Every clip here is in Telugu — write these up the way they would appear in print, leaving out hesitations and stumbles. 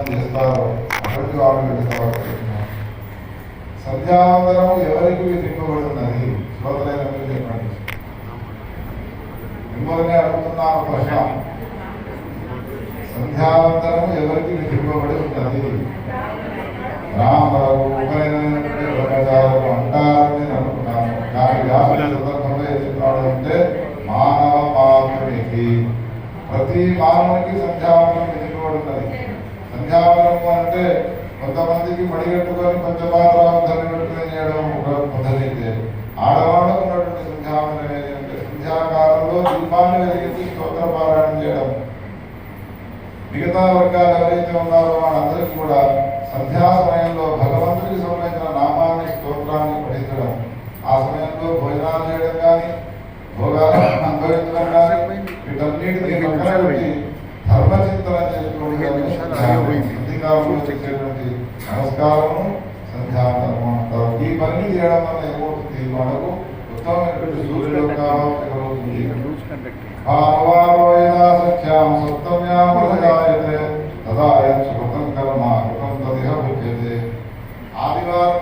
సంధ్యావందనం చేస్తారో అటువంటి వాళ్ళు సమర్పిస్తున్నాం. సంధ్యావందనం ఎవరికి విధింపబడి ఉన్నది? శ్రోతలైన మీరు చెప్పండి. మిమ్మల్ని అడుగుతున్నాను ప్రశ్న. సంధ్యావందనం ఎవరికి విధింపబడి ఉన్నది? రామరావు ఉపరైనటువంటి బ్రహ్మచారులు అంటారని అనుకున్నాను. కానీ వ్యాసుల సందర్భంలో ఏం చెప్పాడు అంటే మానవ మాత్రునికి, ప్రతి మానవునికి సంధ్యావందనం విధింపబడి ఉన్నది. సంధ్యావందనము అంటే కొంతమందికి మడిగట్టుకొని పంచపాత్రాంతాన్ని పెట్టుకుని చేయడం ఒక పద్ధతి అయితే, ఆడవాళ్ళకు ఉన్నటువంటి సంధ్యావందనం ఏంటంటే సంధ్యాకాలంలో దీపాన్ని వెలిగించి స్తోత్ర పారాయణం చేయడం. మిగతా వర్గాలు ఎవరైతే ఉన్నారో వాళ్ళందరికీ కూడా సంధ్యా సమయంలో భగవంతుడికి సంబంధించిన నామాన్ని స్తోత్రాన్ని పఠించడం, ఆ సమయంలో భోజనాలు చేయడం కానీ భోగాలు అనుభవించడం కానీ వీటన్నిటిని పక్కన పెట్టి ధర్మచింతన చేసేటువంటి నమస్కారము సంధ్యావందనము అంటారు. ఈ పనిని చేయడం వల్ల ఏమవుతుంది? మనకు ఉత్తమమైనటువంటి సూర్యోకాలం కలుగుతుంది. ఆదివారం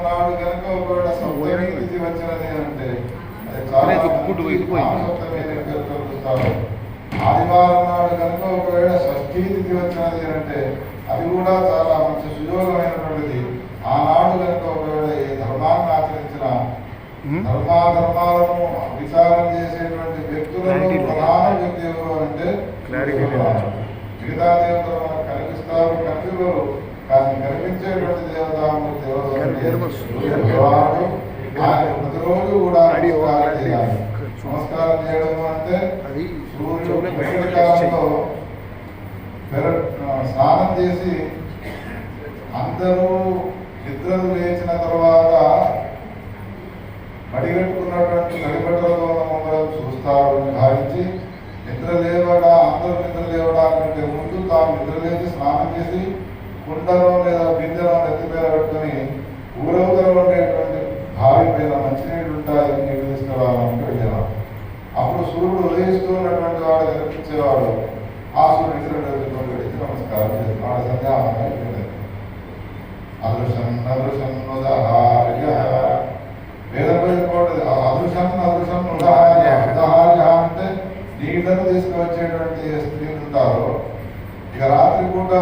నాడు కనుక ఒకవేళ సప్తమి తిథి వచ్చినది అంటే ఆదివారం నాడు కనుక ఒకవేళ షష్ఠీ తిథి వచ్చినది అంటే అది కూడా చాలా మంచి సుయోగమైనటువంటిది. ఆనాడు కనుక ఒకవేళ ఏ ధర్మాన్ని ఆచరించిన ధర్మాలను విచారం చేసేటువంటి వ్యక్తులలో ప్రధాన వ్యక్తి ఎవరు అంటే మిగతా దేవతలు మనకు కనిపిస్తారు, కనిపించరు. కానీ కనిపించేటువంటి దేవతామూర్తి ఎవరు అంటే భగవానుడు. ఆయన ప్రతిరోజు కూడా నమస్కారం చేయాలి. నమస్కారం చేయడం అంటే సూర్యుడు కాలంలో స్నానం చేసి అందరూ నిద్రలు లేచిన తర్వాత మడిగట్టుకున్నటువంటి తడిబట్టలతో మమ్మల్ని చూస్తారు భావించి అందరూ నిద్ర లేవడానికంటే ముందు తాము నిద్ర లేచి స్నానం చేసి కుండలో లేదా బిందెలో నెత్తి మీద పెట్టుకుని ఊరవతల ఉండేటువంటి బావి పైన మంచినీళ్ళు ఉంటాయి, నీళ్ళు తీసుకురావాలంటే వెళ్ళేవాడు. అప్పుడు సూర్యుడు ఉదయిస్తున్నటువంటి వాడు కనిపించేవాడు. ఆ సూర్యుడు పెట్టి నమస్కారం చేస్తున్నాడు. సంధ్యావందనం అదృశం అదృశం ఉదహార్య వేదంలో చెప్పబడ్డది. అదృశం అదృశం ఉదహార్య. ఉదహార్య అంటే నీళ్లను తీసుకువచ్చేటువంటి స్త్రీలు ఉంటారు. ఇక రాత్రి పూట